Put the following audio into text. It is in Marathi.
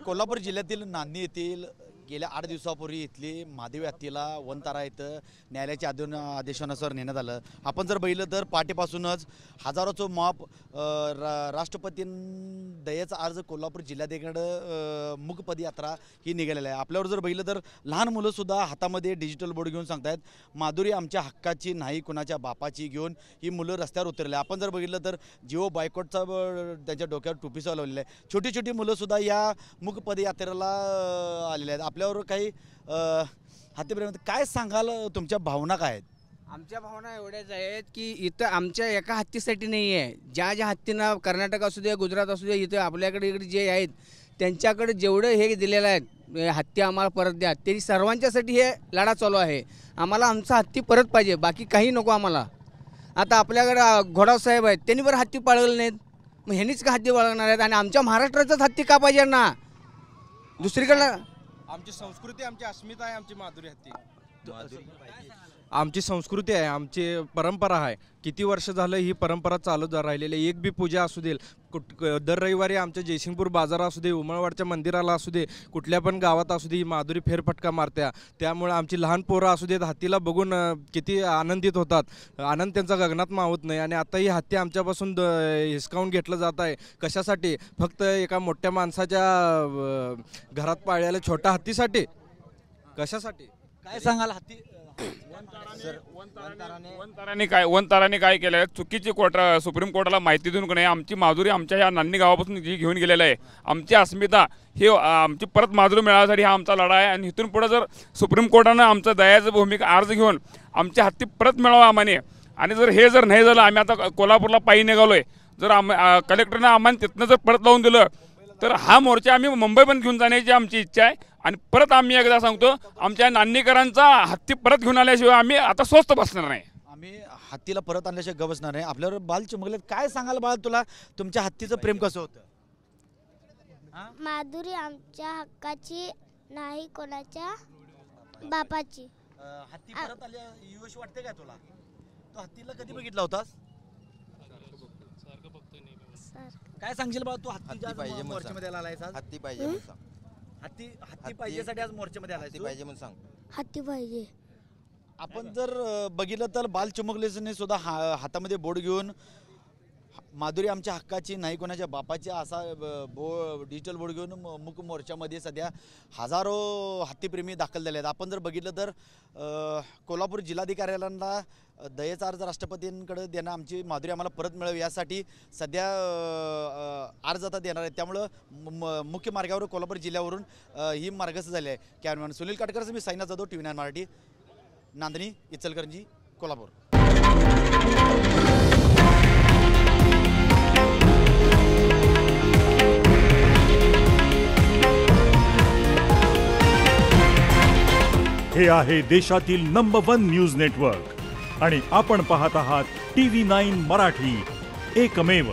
कोल्हापूर जिल्ह्यातील नांदणी येथील गेल्या 8 दिवसापूर्वी इथली महादेवी हत्तीला वनतारा इथं न्यायालयाच्या आदेशानुसार नेण्यात आलं। आपण जर बघितलं तर पाठीपासूनच हजारोचं मॉप राष्ट्रपतीं दयेचा अर्ज कोल्हापूर जिल्ह्याकडे मुकपद यात्रा ही निघालेली आहे। आपल्यावर जर बघितलं तर लहान मुलं सुद्धा हातामध्ये डिजिटल बोर्ड घेऊन सांगतायत माधुरी आमच्या हक्काची नाही कुणाच्या बापाची घेऊन ही मुलं रस्त्यावर उतरले। आपण जर बघितलं तर जिओ बायकॉटचा त्यांच्या डोक्यावर टोपीचा लावलेला आहे। छोटी छोटी मुलं सुद्धा या मुकपद यात्रेला आलेले आहेत। आपल्यावर काही हत्तीप्रेमी काय सांगाल, तुमच्या भावना काय आहेत? आमच्या भावना एवढ्याच आहेत की इथं आमच्या एका हत्तीसाठी नाही आहे, ज्या हत्तींना कर्नाटक असू दे गुजरात असू दे इथं आपल्याकडे इकडे जे आहेत त्यांच्याकडे जेवढं हे दिलेलं आहे हत्ती आम्हाला परत द्या, तरी सर्वांच्यासाठी हे लढा चालू आहे। आम्हाला आमचा हत्ती परत पाहिजे, बाकी काही नको आम्हाला। आता आपल्याकडे घोडासाहेब आहेत, त्यांनी बरं हत्ती पाळले नाहीत, मग ह्यांनीच का हत्ती पाळणार आहेत? आणि आमच्या महाराष्ट्राचाच हत्ती का पाहिजे ना दुसरीकडं? आमची संस्कृती आमची अस्मिता आहे, आमची माधुरी हत्ती आमची संस्कृती आहे, आमची परंपरा आहे। किती वर्ष झालं ही परंपरा चालू राहिलेली आहे। एक बी पूजा असू दे, दर रविवारी आमच्या जयसिंगपूर बाजार असू दे, उमळवाडच्या मंदिराला असू दे, कुठल्या पण गावात असू दे, ही माधुरी फेरफटका मारत्या। त्यामुळे आमची लहान पोरं असू देत हत्तीला बघून किती आनंदित होतात, आनंद त्यांचा गगनात मावत नाही। आणि आता ही हत्ती आमच्यापासून हिसकावून घेतलं जात आहे कशासाठी? फक्त एका मोठ्या माणसाच्या घरात पाळलेल्या छोट्या हत्तीसाठी, कशासाठी? काय सांगाल? हत्ती वनताराने काय केलं? चुकीची सुप्रीम कोर्टाला माहिती देऊन नाही आमची माधुरी आमच्या या नांदणी गावापासून जी घेऊन गेलेलं आहे, आमची अस्मिता ही आमची परत माधुरी मिळाल्यासाठी हा आमचा लढा आहे। आणि इथून पुढे जर सुप्रीम कोर्टानं आमचं दयाचं भूमिका अर्ज घेऊन आमची हत्ती परत मिळावा आम्हाने, आणि जर हे जर नाही झालं, आम्ही आता कोल्हापूरला पायी निघालोय, जर कलेक्टरनं आम्हाला तिथनं जर परत लावून दिलं तर हा मोर्चा आम्ही मुंबई पण घेऊन जाण्याची आमची इच्छा आहे। आणि परत आम्ही एकदा सांगतो, आमच्या नांदणीकरांचा हत्ती परत घेऊन आल्याशिवाय आम्ही आता स्वस्त बसणार नाही। आम्ही हत्तीला परत आणल्याशिवाय गप बसणार नाही। आपल्यावर बाल चिमुकले, काय सांगाल बाळ, तुला तुमच्या हत्तीचं प्रेम कसं होतं? माधुरी आमच्या हक्काची नाही कोणाच्या बापाची। हत्ती परत आल्या युवश वाटते काय तुला? तो हत्तीला कधी बघितला होतास? काय सांगशील बाळा, तू हत्ती मोर्चामध्ये आलाय? हत्ती पाहिजे म्हणून सांग। हत्ती पाहिजेसाठी आज मोर्चामध्ये आलाय? हत्ती पाहिजे म्हणून सांग। हत्ती पाहिजे। आपण जर बघितलं तर बाल चिमुकलेने सुद्धा हातामध्ये बोर्ड घेऊन माधुरी आमच्या हक्काची नाही कोणाच्या बापाची असा डिजिटल बोर्ड घेऊन मुक मोर्चामध्ये सध्या हजारो हत्तीप्रेमी दाखल झाले आहेत। आपण जर बघितलं तर कोल्हापूर जिल्हाधिकाऱ्यांना दयेचा अर्ज राष्ट्रपतींकडे देणं, आमची माधुरी आम्हाला परत मिळावी यासाठी सध्या अर्ज आता देणार आहेत। त्यामुळं मुख्य मार्गावर कोल्हापूर जिल्ह्यावरून ही मार्गस्थ झाली आहे। कॅमेरामॅन सुनील काटकरचं मी साईनाथ जाधव, TV9 मराठी, नांदणी, इचलकरंजी, कोल्हापूर। हे आहे देशातील नंबर 1 न्यूज नेटवर्क आणि आपण पाहत आहात TV9 मराठी, एकमेव।